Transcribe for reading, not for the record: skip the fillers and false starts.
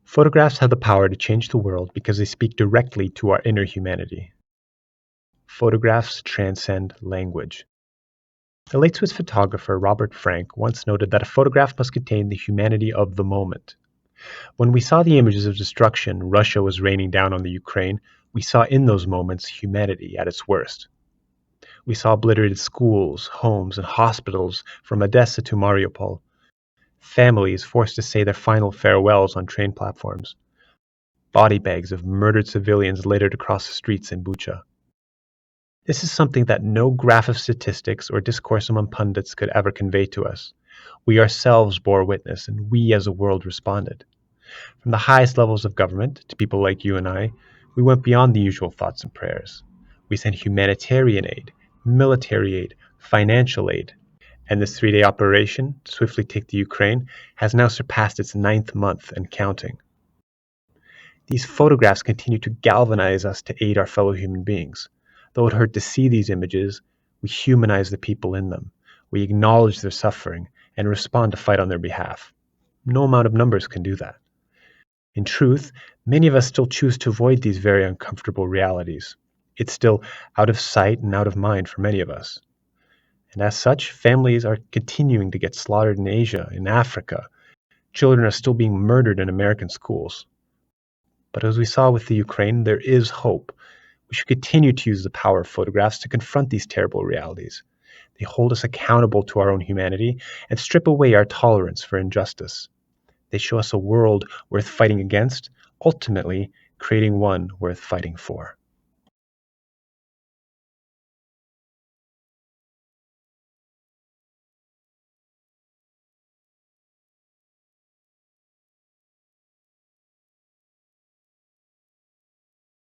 Photographs have the power to change the world because they speak directly to our inner humanity. Photographs transcend language. The late Swiss photographer Robert Frank once noted that a photograph must contain the humanity of the moment. When we saw the images of destruction Russia was raining down on the Ukraine, we saw in those moments humanity at its worst. We saw obliterated schools, homes, and hospitals from Odessa to Mariupol. Families forced to say their final farewells on train platforms. Body bags of murdered civilians littered across the streets in Bucha. This is something that no graph of statistics or discourse among pundits could ever convey to us. We ourselves bore witness, and we as a world responded. From the highest levels of government to people like you and I, we went beyond the usual thoughts and prayers. We sent humanitarian aid, military aid, financial aid. And this 3-day operation, Swiftly Take the Ukraine, has now surpassed its 9th month and counting. These photographs continue to galvanize us to aid our fellow human beings. Though it hurt to see these images, we humanize the people in them. We acknowledge their suffering and respond to fight on their behalf. No amount of numbers can do that. In truth, many of us still choose to avoid these very uncomfortable realities. It's still out of sight and out of mind for many of us. And as such, families are continuing to get slaughtered in Asia, in Africa. Children are still being murdered in American schools. But as we saw with the Ukraine, there is hope. We should continue to use the power of photographs to confront these terrible realities. They hold us accountable to our own humanity and strip away our tolerance for injustice. They show us a world worth fighting against, ultimately creating one worth fighting for.